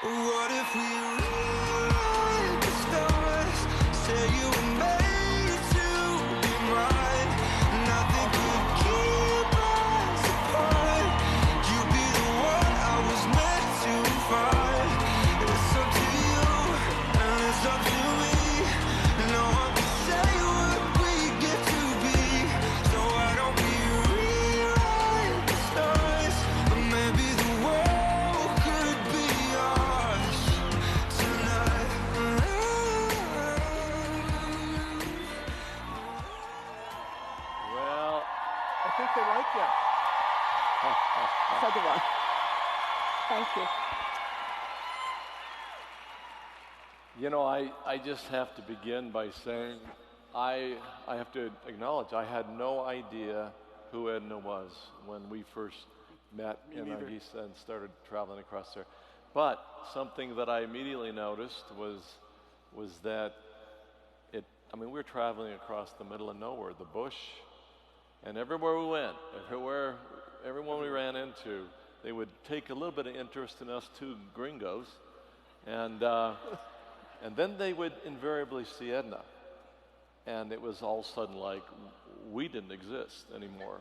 What if we rewrite the stars? Say you were made to be mine. Nothing could keep us apart. You'd be the one I was meant to find. It's up to you, and it's up to me. No one can say what we get to be. So why don't we rewrite the stars? Or maybe the world could be ours tonight. Well, I think they like you. So do I. Thank you. you know, I just have to begin by saying I have to acknowledge I had no idea who Edna was when we first met Me in neither. Ibiza and started traveling across there. But something that I immediately noticed was that we were traveling across the middle of nowhere, the bush, and everywhere we went, everyone we ran into, they would take a little bit of interest in us two gringos, and then they would invariably see Edna, and it was all of a sudden like we didn't exist anymore,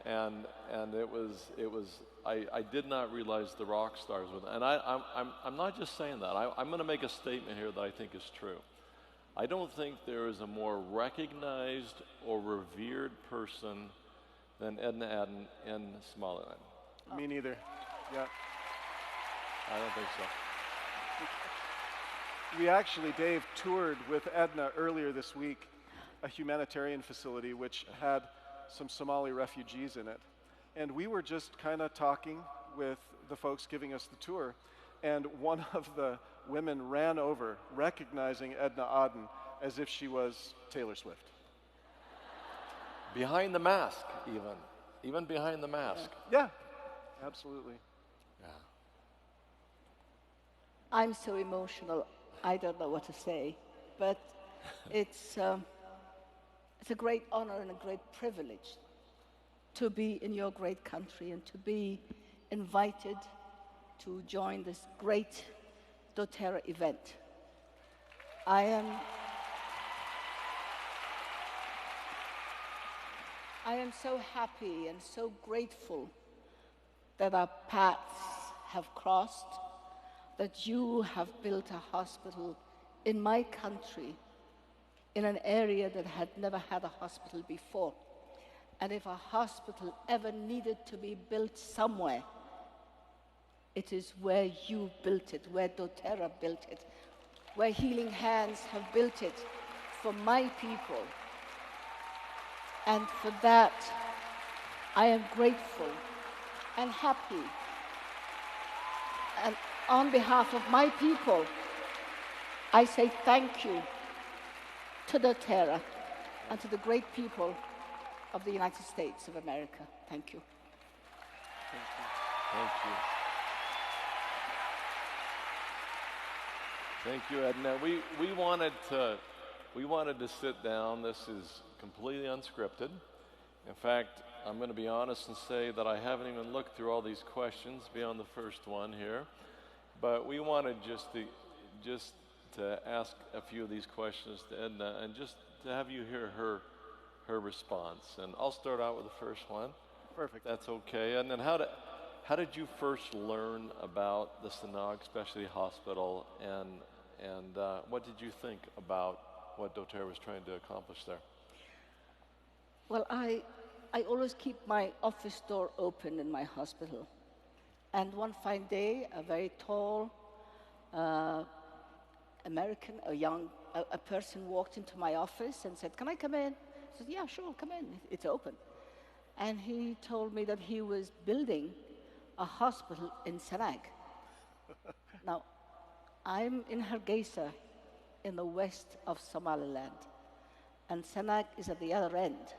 and it was I did not realize the rock stars with, and I'm not just saying that. I'm going to make a statement here that I think is true. I don't think there is a more recognized or revered person than Edna Adan in Somaliland. Me neither. Yeah. I don't think so. We actually, Dave, toured with Edna earlier this week, a humanitarian facility which had some Somali refugees in it. And we were just kind of talking with the folks giving us the tour, and one of the women ran over, recognizing Edna Adan as if she was Taylor Swift. Behind the mask, even behind the mask. Yeah, absolutely. Yeah. I'm so emotional, I don't know what to say, but it's a great honor and a great privilege to be in your great country and to be invited to join this great doTERRA event. I am so happy and so grateful that our paths have crossed, that you have built a hospital in my country, in an area that had never had a hospital before. And if a hospital ever needed to be built somewhere, it is where you built it, where doTERRA built it, where Healing Hands have built it for my people. And for that, I am grateful and happy. And on behalf of my people, I say thank you to doTERRA and to the great people of the United States of America. Thank you. Thank you. Thank you, Edna. We wanted to sit down. This is completely unscripted. In fact, I'm going to be honest and say that I haven't even looked through all these questions beyond the first one here. But we wanted just to ask a few of these questions to Edna and just to have you hear her response. And I'll start out with the first one. Perfect. That's okay. And then how did you first learn about the Sanag Specialty Hospital, and what did you think about what doTERRA was trying to accomplish there? Well, I always keep my office door open in my hospital. And one fine day, a very tall American, a person walked into my office and said, "Can I come in?" I said, "Yeah, sure, come in. It's open." And he told me that he was building a hospital in Sanag. Now, I'm in Hargeisa, in the west of Somaliland, and Sanag is at the other end.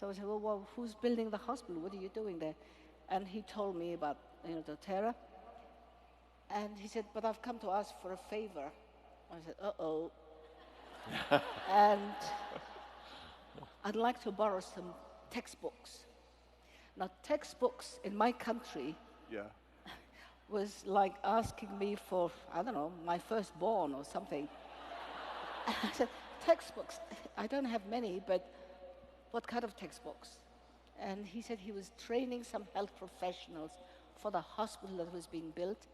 So I said, well, who's building the hospital? What are you doing there? And he told me about doTERRA. And he said, but I've come to ask for a favor. I said, uh-oh. And I'd like to borrow some textbooks. Now, textbooks in my country Yeah. was like asking me for, I don't know, my firstborn or something. I said, textbooks, I don't have many, but what kind of textbooks? And he said he was training some health professionals for the hospital that was being built,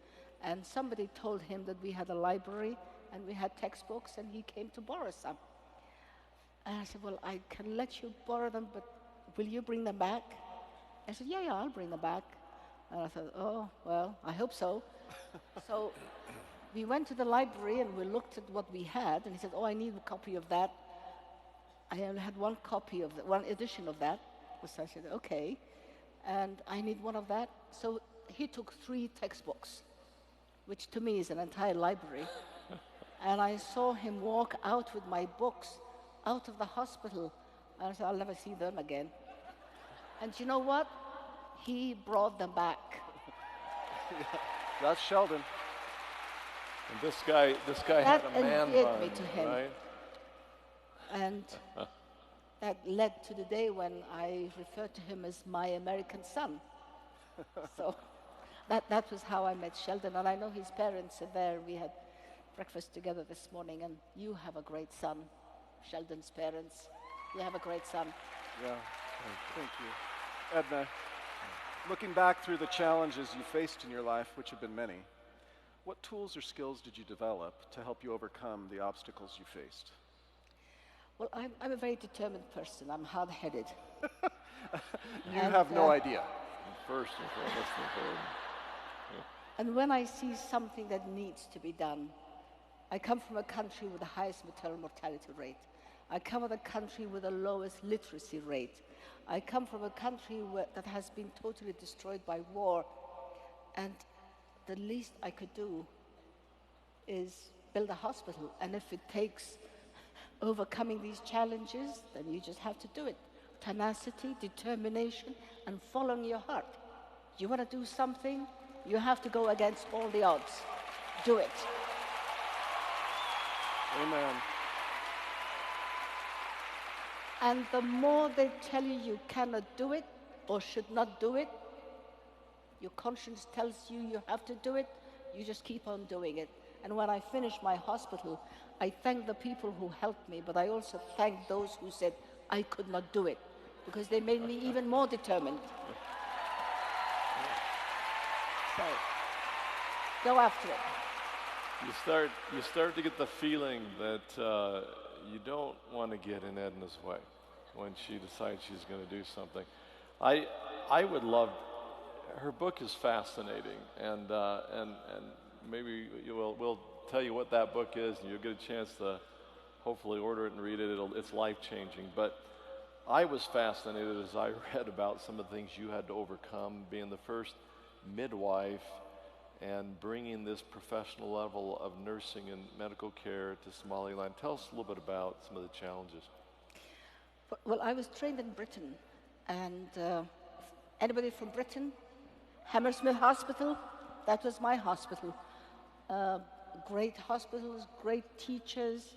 and somebody told him that we had a library and we had textbooks, and he came to borrow some. And I said, well, I can let you borrow them, but will you bring them back? I said, yeah, I'll bring them back. And I thought, oh, well, I hope so. So we went to the library and we looked at what we had, and he said, oh, I need a copy of that. I only had one copy of that, one edition of that. So I said, okay, and I need one of that. So he took 3 textbooks, which to me is an entire library. And I saw him walk out with my books out of the hospital. And I said, I'll never see them again. And you know what? He brought them back. That's Sheldon. And this guy had That a man endeared bun, me to him. right? And that led to the day when I referred to him as my American son. So that was how I met Sheldon. And I know his parents are there. We had breakfast together this morning. And you have a great son, Sheldon's parents. You have a great son. Yeah, thank you. Edna, looking back through the challenges you faced in your life, which have been many, what tools or skills did you develop to help you overcome the obstacles you faced? Well, I'm a very determined person. I'm hard-headed. You And, have no idea. First and foremost, important. And when I see something that needs to be done, I come from a country with the highest maternal mortality rate. I come from a country with the lowest literacy rate. I come from a country that has been totally destroyed by war. And the least I could do is build a hospital. And if it takes overcoming these challenges, then you just have to do it. Tenacity, determination, and following your heart. You want to do something, you have to go against all the odds. Do it. Amen. And the more they tell you you cannot do it or should not do it, your conscience tells you you have to do it, you just keep on doing it. And when I finish my hospital, I thank the people who helped me, but I also thank those who said I could not do it, because they made me even more determined. So, go after it. You start to get the feeling that you don't want to get in Edna's way when she decides she's going to do something. I would love. Her book is fascinating, and maybe we'll tell you what that book is, and you'll get a chance to hopefully order it and read it. It's life-changing. But I was fascinated as I read about some of the things you had to overcome, being the first midwife and bringing this professional level of nursing and medical care to Somaliland. Tell us a little bit about some of the challenges. Well, I was trained in Britain, and anybody from Britain? Hammersmith Hospital, that was my hospital. Great hospitals, great teachers.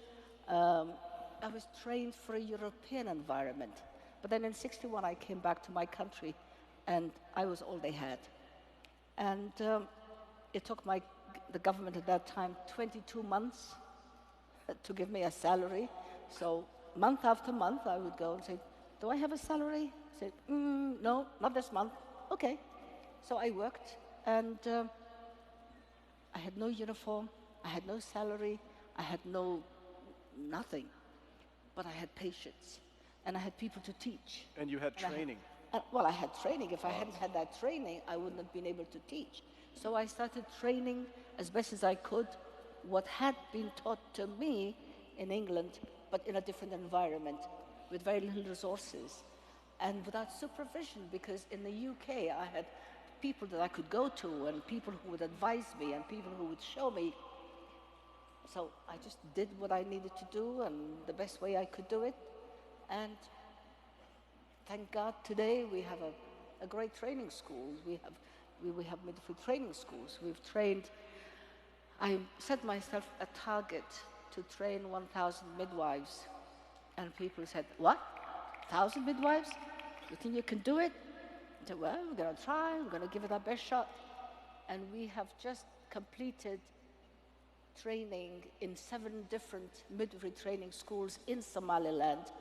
I was trained for a European environment. But then in '61, I came back to my country, and I was all they had. And it took the government at that time 22 months to give me a salary. So month after month, I would go and say, do I have a salary? I said, no, not this month. Okay. So I worked, and I had no uniform, I had no salary, I had nothing. But I had patience, and I had people to teach. And you had training. I had training. If I hadn't had that training, I wouldn't have been able to teach. So I started training as best as I could what had been taught to me in England, but in a different environment, with very little resources, and without supervision, because in the UK I had people that I could go to, and people who would advise me, and people who would show me. So I just did what I needed to do, and the best way I could do it. And thank God today we have a great training school. We have midwifery training schools. I set myself a target to train 1,000 midwives. And people said, what? 1,000 midwives? You think you can do it? I said, well, we're going to try. We're going to give it our best shot. And we have just completed training in 7 different midwifery training schools in Somaliland.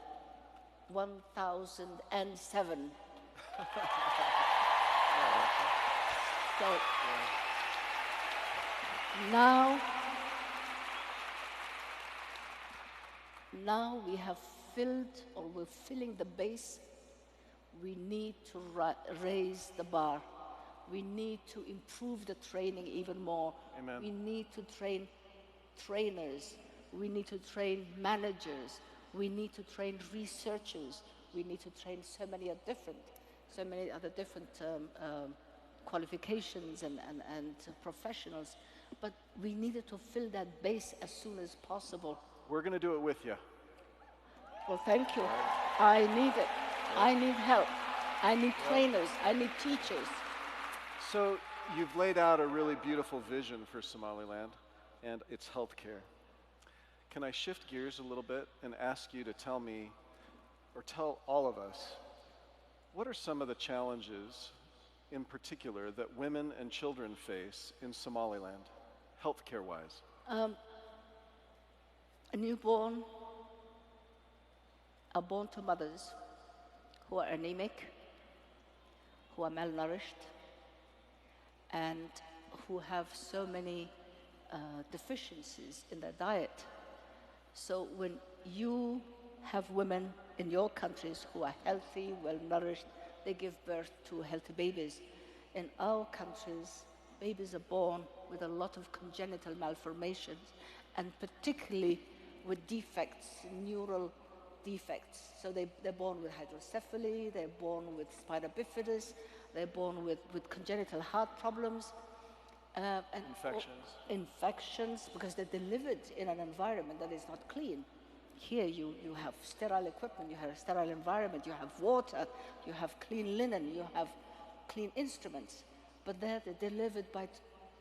1,007. So now we have filled, or we're filling the base. We need to raise the bar. We need to improve the training even more. Amen. We need to train trainers. We need to train managers. We need to train researchers. We need to train so many other different qualifications and professionals. But we needed to fill that base as soon as possible. We're going to do it with you. Well, thank you. I need it. I need help. I need trainers. I need teachers. So you've laid out a really beautiful vision for Somaliland and its healthcare. Can I shift gears a little bit and ask you to tell me, or tell all of us, what are some of the challenges in particular that women and children face in Somaliland, healthcare-wise? A newborn are born to mothers who are anemic, who are malnourished, and who have so many deficiencies in their diet. So when you have women in your countries who are healthy, well-nourished, they give birth to healthy babies. In our countries, babies are born with a lot of congenital malformations, and particularly with defects, neural defects. So they're born with hydrocephaly, they're born with spina bifidus, they're born with congenital heart problems. And infections, because they're delivered in an environment that is not clean. Here you have sterile equipment, you have a sterile environment, you have water, you have clean linen, you have clean instruments. But they're delivered by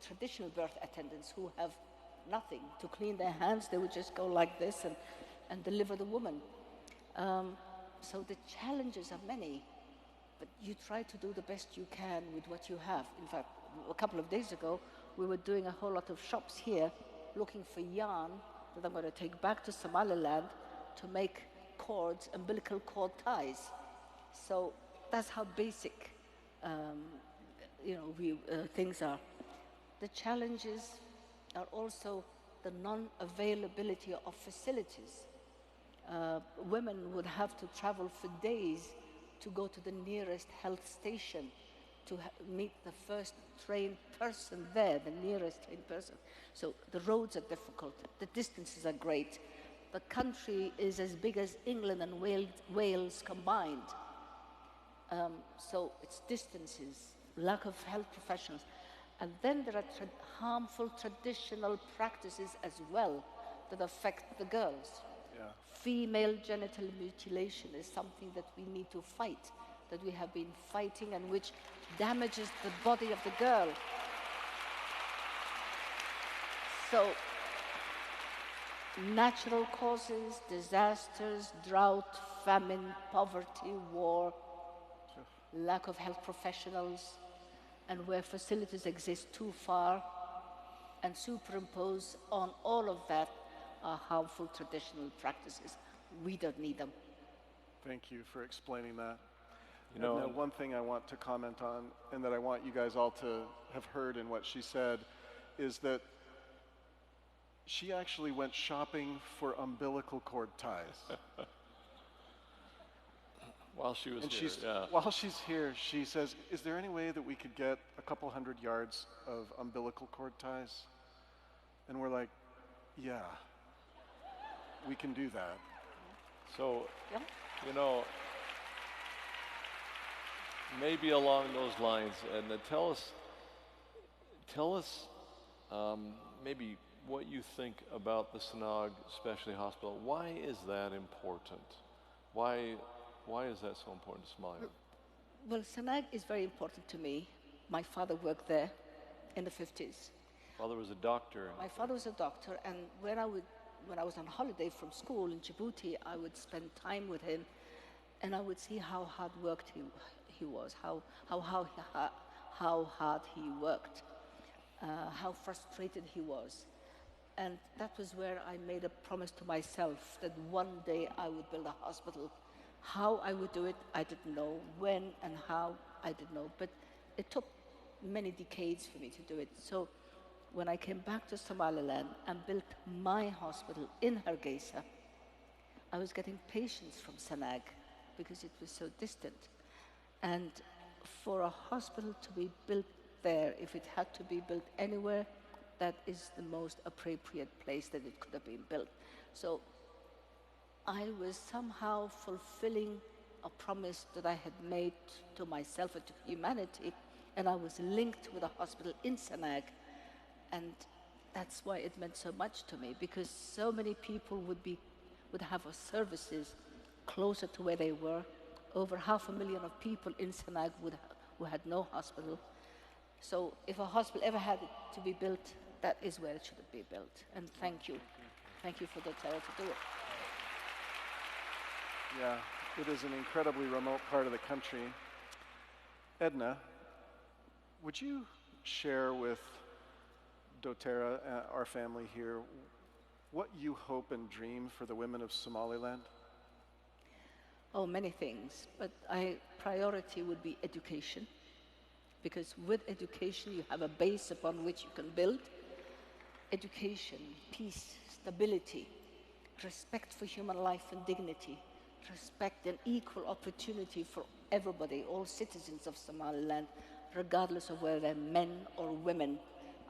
traditional birth attendants who have nothing to clean their hands. They would just go like this and deliver the woman. So the challenges are many, but you try to do the best you can with what you have. In fact, a couple of days ago, we were doing a whole lot of shops here looking for yarn that I'm going to take back to Somaliland to make cords, umbilical cord ties. So that's how basic things are. The challenges are also the non-availability of facilities. Women would have to travel for days to go to the nearest health station to meet the first trained person there, the nearest trained person. So the roads are difficult, the distances are great. The country is as big as England and Wales combined. So it's distances, lack of health professionals. And then there are harmful traditional practices as well that affect the girls. Yeah. Female genital mutilation is something that we need to fight, that we have been fighting, and which damages the body of the girl. So, natural causes, disasters, drought, famine, poverty, war, lack of health professionals, and where facilities exist too far, and superimpose on all of that are harmful traditional practices. We don't need them. Thank you for explaining that. You know, Edna, one thing I want to comment on, and that I want you guys all to have heard in what she said, is that she actually went shopping for umbilical cord ties. while she was And here, while she's here, she says, is there any way that we could get a couple 100 yards of umbilical cord ties? And we're like, yeah, we can do that. So, Yeah. you know, maybe along those lines, and tell us maybe what you think about the Sanag Specialty Hospital. Why is that important? Why is that so important to Somalia? Well, Sanag is very important to me. My father worked there in the 50s. Father was a doctor. My father was a doctor, and when I was on holiday from school in Djibouti, I would spend time with him, and I would see how hard worked he was, how hard he worked. how frustrated he was. And that was where I made a promise to myself that one day I would build a hospital. How I would do it, I didn't know. When and how, I didn't know. But it took many decades for me to do it. So when I came back to Somaliland and built my hospital in Hargeisa, I was getting patients from Sanag because it was so distant. And for a hospital to be built there, if it had to be built anywhere, that is the most appropriate place that it could have been built. So I was somehow fulfilling a promise that I had made to myself and to humanity, and I was linked with a hospital in Sanag. And that's why it meant so much to me, because so many people would have our services closer to where they were. Over 500,000 of people in Sanag who had no hospital. So if a hospital ever had to be built, that is where it should be built. And thank you. Thank you for the terror to do it. Yeah, it is an incredibly remote part of the country. Edna, would you share with doTERRA, our family here, what you hope and dream for the women of Somaliland? Oh, many things, but priority would be education, because with education you have a base upon which you can build. Education, peace, stability, respect for human life and dignity, respect and equal opportunity for everybody, all citizens of Somaliland, regardless of whether they're men or women.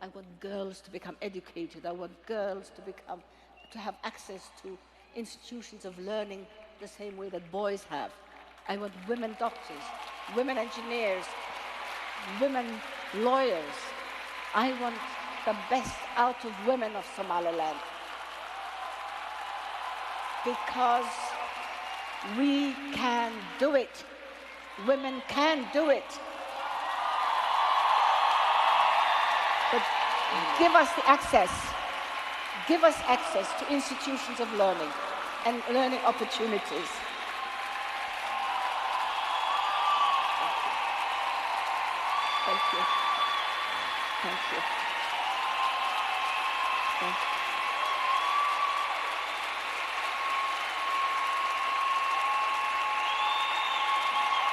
I want girls to become educated. I want girls to have access to institutions of learning the same way that boys have. I want women doctors, women engineers, women lawyers. I want the best out of women of Somaliland, because we can do it. Women can do it. But give us the access. Give us access to institutions of learning and learning opportunities. Thank you. Thank you. Thank you.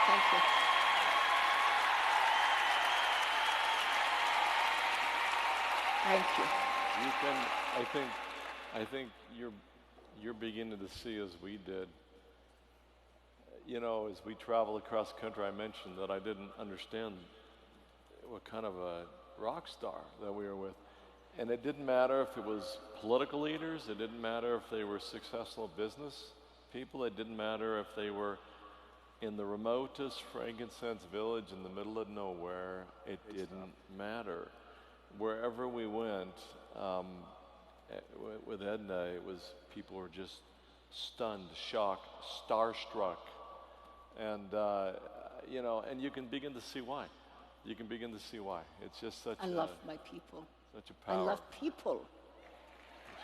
Thank you. Thank you. You can, I think you're beginning to see as we did. You know, as we travel across the country, I mentioned that I didn't understand what kind of a rock star that we were with. And it didn't matter if it was political leaders, it didn't matter if they were successful business people, it didn't matter if they were in the remotest frankincense village in the middle of nowhere, it didn't matter. Wherever we went, with Edna, it was, people were just stunned, shocked, starstruck. And, you know, and you can begin to see why. You can begin to see why. It's just such I love my people. such a power. I love people.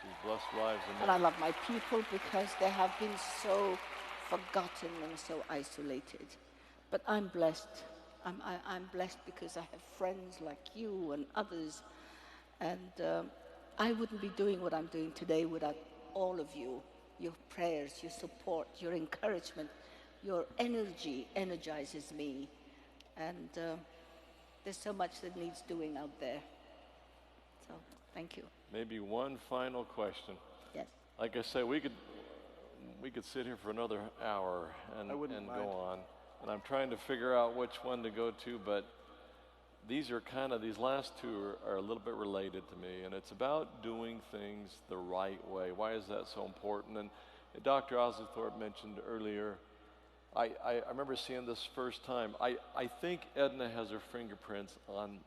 She's blessed lives. And I love my people because they have been so forgotten and so isolated. But I'm blessed. I'm blessed because I have friends like you and others. And I wouldn't be doing what I'm doing today without all of you. Your prayers, your support, your encouragement, your energy energizes me. And there's so much that needs doing out there. So, thank you. Maybe one final question. Yes. Like I say, we could sit here for another hour and I wouldn't mind. go on. And I'm trying to figure out which one to go to, but these last two are a little bit related to me, and it's about doing things the right way. Why is that so important? And Dr. Osithorpe mentioned earlier, I remember seeing this first time. I think Edna has her fingerprints on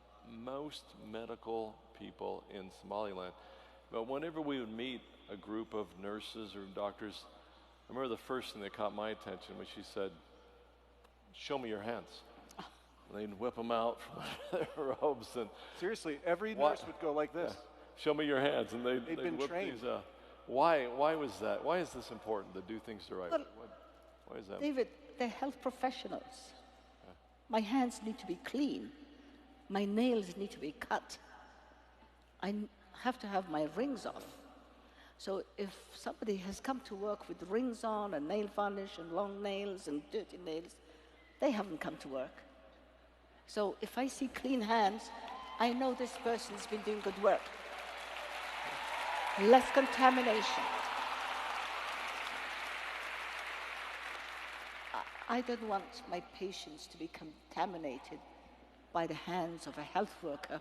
most medical people in Somaliland. But whenever we would meet a group of nurses or doctors, I remember the first thing that caught my attention was she said, "Show me your hands." And they'd whip them out from their robes. And Seriously, every nurse would go like this. show me your hands. And they'd been whip trained. these out. Why was that? Why is this important to do things the right way? Why is that? David, they're health professionals. My hands need to be clean. My nails need to be cut. have to have my rings off. So if somebody has come to work with rings on and nail varnish and long nails and dirty nails, they haven't come to work. So if I see clean hands, I know this person's been doing good work. Less contamination. I don't want my patients to be contaminated by the hands of a health worker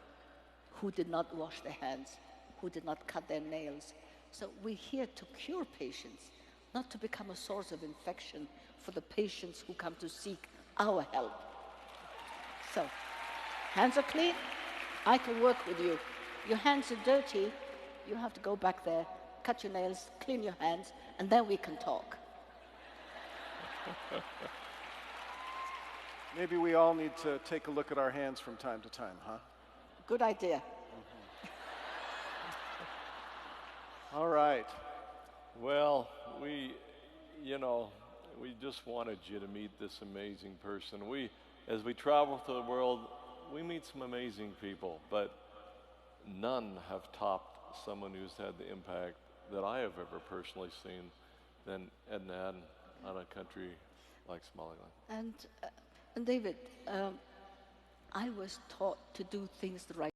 who did not wash their hands, who did not cut their nails. So we're here to cure patients, not to become a source of infection for the patients who come to seek our help. So, hands are clean, I can work with you. Your hands are dirty, you have to go back there, cut your nails, clean your hands, and then we can talk. Maybe we all need to take a look at our hands from time to time, huh? Good idea. All right. Well, we just wanted you to meet this amazing person. As we travel through the world, we meet some amazing people, but none have topped someone who's had the impact that I have ever personally seen than Edna on a country like Somaliland. And David, I was taught to do things the right